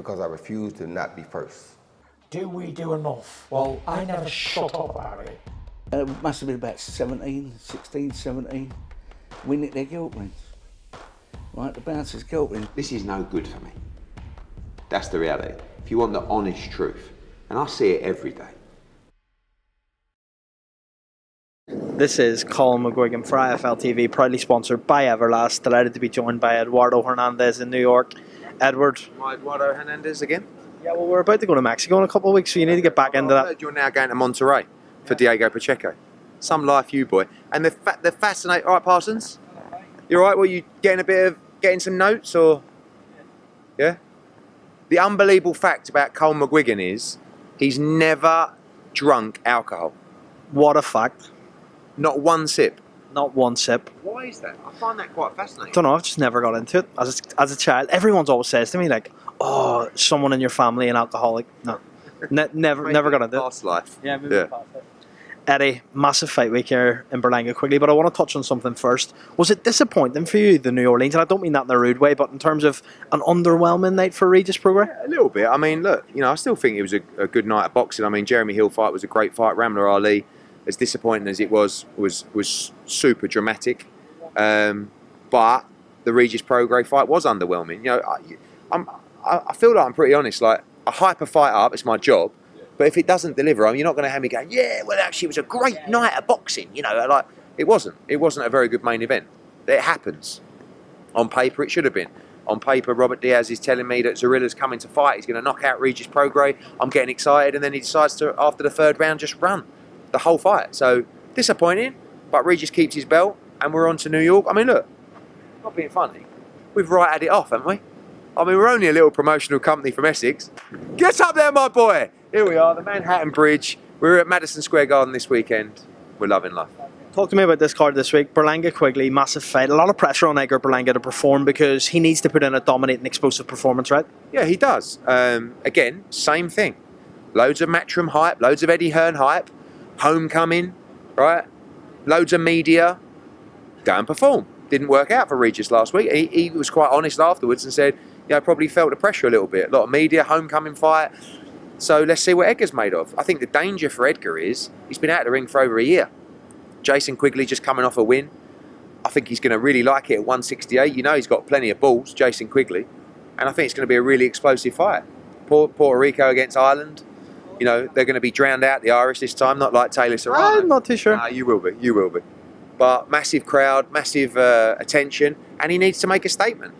because I refuse to not be first. Do we do enough? Well, I never shut up about it. It must have been about 16, 17. We nicked their guilt rings. Right, the bouncers' guilt rings. This is no good for me. That's the reality. If you want the honest truth, and I see it every day. This is COLM McGuigan for IFL TV, proudly sponsored by Everlast. Delighted to be joined by Eduardo Hernandez in New York. Edward. Why Eduardo Hernandez again? Yeah, well, we're about to go to Mexico in a couple of weeks, so you need to get back into that. You're now going to Monterrey for Diego Pacheco. Some life, you boy. And they're fascinating. All right, Parsons? You all right? Well, you getting some notes, or? Yeah? The unbelievable fact about COLM McGuigan is he's never drunk alcohol. What a fact. Not one sip. Not one sip. Why is that? I find that quite fascinating. Don't know, I've just never got into it. As a child, everyone's always says to me, like, oh, someone in your family an alcoholic. No. Never got into it. Past life. Yeah, maybe past it. Eddie, massive fight week here in Berlanga quickly, but I want to touch on something first. Was it disappointing for you, the New Orleans? And I don't mean that in a rude way, but in terms of an underwhelming night for Regis Prograis? Yeah, a little bit. I mean, look, I still think it was a good night of boxing. I mean, Jeremy Hill fight was a great fight. Ramla Ali, as disappointing as it was super dramatic. But the Regis Prograis fight was underwhelming. I feel like I'm pretty honest. Like, I hype a fight up, it's my job. But if it doesn't deliver, you're not going to have me going, yeah, well, actually, it was a great night of boxing. Like, it wasn't. It wasn't a very good main event. It happens. On paper, it should have been. On paper, Robert Diaz is telling me that Zarilla's coming to fight. He's going to knock out Regis Prograis. I'm getting excited. And then he decides to, after the third round, just run the whole fight. So, disappointing. But Regis keeps his belt. And we're on to New York. I mean, look, not being funny. We've right had it off, haven't we? I mean, we're only a little promotional company from Essex. Get up there, my boy. Here we are, the Manhattan Bridge. We're at Madison Square Garden this weekend. We're loving life. Talk to me about this card this week. Berlanga Quigley, massive fight. A lot of pressure on Edgar Berlanga to perform because he needs to put in a dominating, explosive performance, right? Yeah, he does. Again, same thing. Loads of Matchroom hype, loads of Eddie Hearn hype, homecoming, right? Loads of media. Go and perform. Didn't work out for Regis last week. He was quite honest afterwards and said, probably felt the pressure a little bit. A lot of media, homecoming fight. So let's see what Edgar's made of. I think the danger for Edgar is he's been out of the ring for over a year. Jason Quigley just coming off a win. I think he's going to really like it at 168. He's got plenty of balls, Jason Quigley. And I think it's going to be a really explosive fight. Puerto Rico against Ireland. They're going to be drowned out, the Irish this time, not like Taylor Serrano. I'm not too sure. You will be. But massive crowd, massive attention, and he needs to make a statement.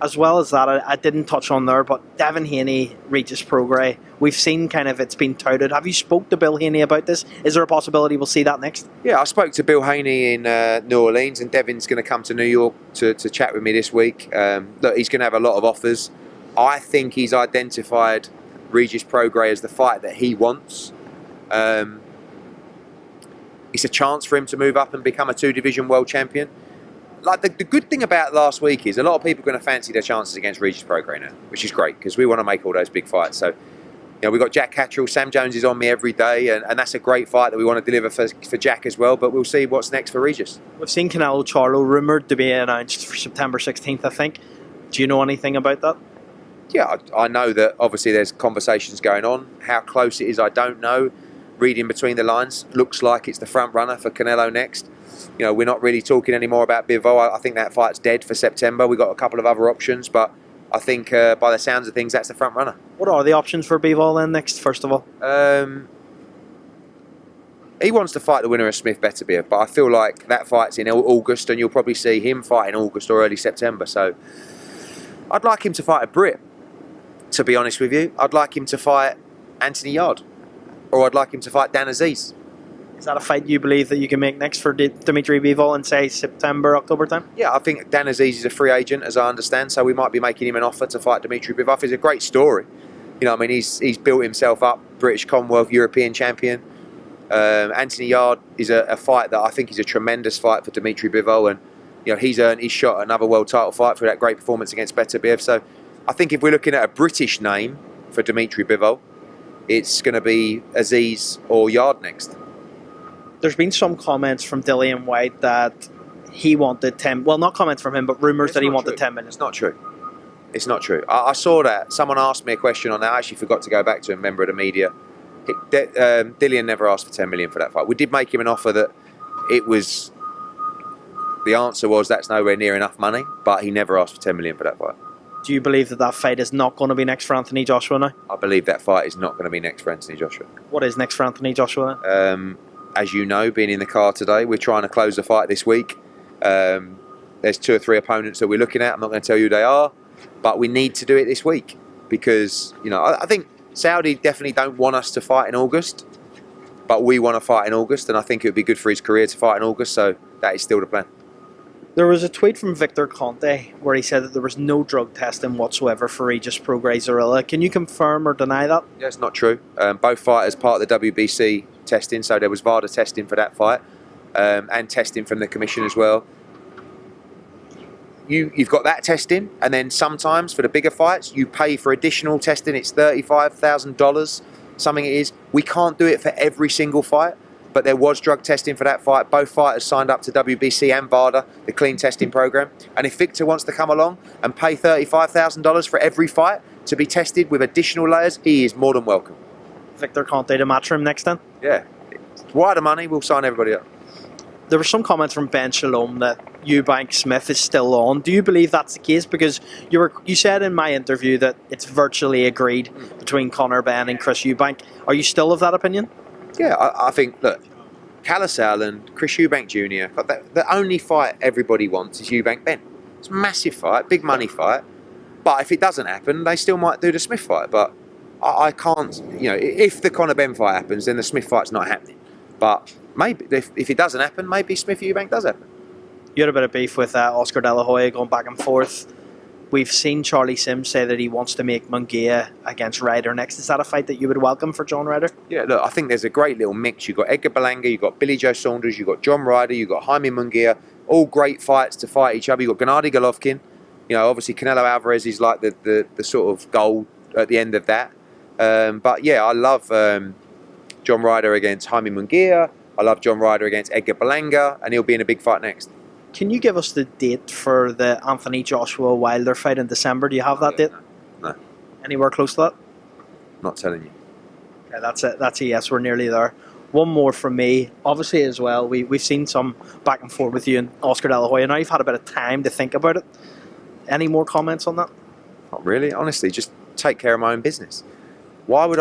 As well as that, I didn't touch on there, but Devin Haney, Regis Prograis, we've seen kind of it's been touted. Have you spoke to Bill Haney about this? Is there a possibility we'll see that next? Yeah, I spoke to Bill Haney in New Orleans, and Devin's going to come to New York to chat with me this week. Look, he's going to have a lot of offers. I think he's identified Regis Prograis as the fight that he wants. It's a chance for him to move up and become a two-division world champion. Like the good thing about last week is a lot of people are going to fancy their chances against Regis Prograis now, which is great because we want to make all those big fights. So, we've got Jack Catterall, Sam Jones is on me every day, and that's a great fight that we want to deliver for Jack as well. But we'll see what's next for Regis. We've seen Canelo Charlo rumoured to be announced for September 16th, I think. Do you know anything about that? Yeah, I know that obviously there's conversations going on. How close it is, I don't know. Reading between the lines, looks like it's the front runner for Canelo next. We're not really talking anymore about Bivol. I think that fight's dead for September. We've got a couple of other options, but I think by the sounds of things, that's the front runner. What are the options for Bivol then next, first of all? He wants to fight the winner of Smith Beterbiev, but I feel like that fight's in August, and you'll probably see him fight in August or early September. So I'd like him to fight a Brit, to be honest with you. I'd like him to fight Anthony Yarde, or I'd like him to fight Dan Aziz. Is that a fight you believe that you can make next for Dimitri Bivol in, say, September, October time? Yeah, I think Dan Aziz is a free agent, as I understand, so we might be making him an offer to fight Dimitri Bivol. It's a great story. He's built himself up, British, Commonwealth, European champion. Anthony Yarde is a fight that I think is a tremendous fight for Dimitri Bivol, and he's earned his shot at another world title fight for that great performance against Beterbiev. So I think if we're looking at a British name for Dimitri Bivol, it's going to be Aziz or Yarde next. There's been some comments from Dillian Whyte that he wanted 10... Well, not comments from him, but rumours that he wanted 10 minutes. It's not true. It's not true. I saw that. Someone asked me a question on that. I actually forgot to go back to a member of the media. Dillian never asked for 10 million for that fight. We did make him an offer that it was... The answer was that's nowhere near enough money, but he never asked for 10 million for that fight. Do you believe that that fight is not going to be next for Anthony Joshua now? I believe that fight is not going to be next for Anthony Joshua. What is next for Anthony Joshua then? As you know, being in the car today, we're trying to close the fight this week. There's 2 or 3 opponents that we're looking at. I'm not going to tell you who they are, but we need to do it this week because, you know, I think Saudi definitely don't want us to fight in August, but we want to fight in August, and I think it would be good for his career to fight in August, so that is still the plan. There was a tweet from Victor Conte where he said that there was no drug testing whatsoever for Regis Prograis-Zorilla. Can you confirm or deny that? Yeah, it's not true. Both fighters part of the WBC testing, so there was VADA testing for that fight, and testing from the commission as well. You've got that testing, and then sometimes for the bigger fights, you pay for additional testing. It's $35,000, something it is. We can't do it for every single fight, but there was drug testing for that fight. Both fighters signed up to WBC and VADA, the clean testing program. And if Victor wants to come along and pay $35,000 for every fight to be tested with additional layers, he is more than welcome. Victor Conte to match him next time? Yeah. Why the money? We'll sign everybody up. There were some comments from Ben Shalom that Eubank Smith is still on. Do you believe that's the case? Because you said in my interview that it's virtually agreed between Conor Benn and Chris Eubank. Are you still of that opinion? Yeah, I think, look, Callis Allen, Chris Eubank Jr., the only fight everybody wants is Eubank Benn. It's a massive fight, big money fight. But if it doesn't happen, they still might do the Smith fight. But I can't, you know, if the Conor Benn fight happens, then the Smith fight's not happening. But maybe, if it doesn't happen, maybe Smith Eubank does happen. You had a bit of beef with Oscar De La Hoya going back and forth. We've seen Charlie Sims say that he wants to make Munguia against Ryder next. Is that a fight that you would welcome for John Ryder? Yeah, look, I think there's a great little mix. You've got Edgar Berlanga, you've got Billy Joe Saunders, you've got John Ryder, you've got Jaime Munguia, all great fights to fight each other. You've got Gennady Golovkin. You know, obviously Canelo Alvarez is like the sort of goal at the end of that. But yeah, I love John Ryder against Jaime Munguia. I love John Ryder against Edgar Berlanga, and he'll be in a big fight next. Can you give us the date for the Anthony Joshua Wilder fight in December? Do you have that date? No. Anywhere close to that? Not telling you. Okay, that's it. That's a yes. We're nearly there. One more from me. Obviously, as well, we've seen some back and forth with you and Oscar De La Hoya. Now you've had a bit of time to think about it. Any more comments on that? Not really. Honestly, just take care of my own business. Why would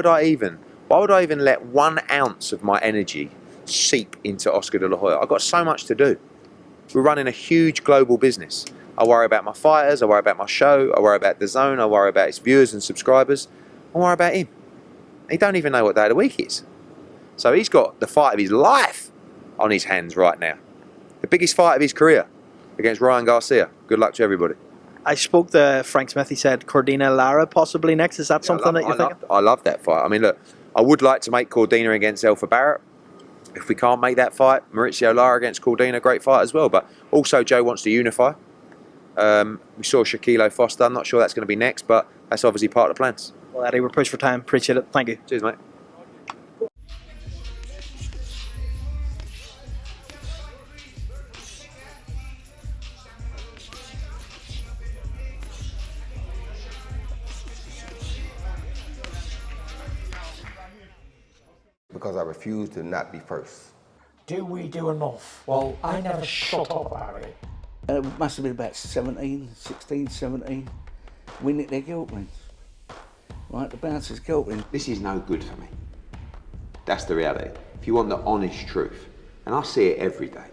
I even let 1 ounce of my energy seep into Oscar De La Hoya? I've got so much to do. We're running a huge global business. I worry about my fighters, I worry about my show, I worry about DAZN, I worry about its viewers and subscribers. I worry about him. He don't even know what day of the week is. So he's got the fight of his life on his hands right now. The biggest fight of his career against Ryan Garcia. Good luck to everybody. I spoke to Frank Smith. He said Cordina Lara possibly next. Is that something that you're thinking? I love that fight. I mean, look, I would like to make Cordina against Elfa Barrett. If we can't make that fight, Mauricio Lara against Cordina, great fight as well. But also Joe wants to unify. We saw Shaquille Foster. I'm not sure that's going to be next, but that's obviously part of the plans. Well, Eddie, we're pushed for time. Appreciate it. Thank you. Cheers, mate. Because I refuse to not be first. Do we do enough? Well, I never shut up about it. It must have been about 16, 17. We nicked their guilt rings. Right, the bouncer's guilt ring. This is no good for me. That's the reality. If you want the honest truth, and I see it every day,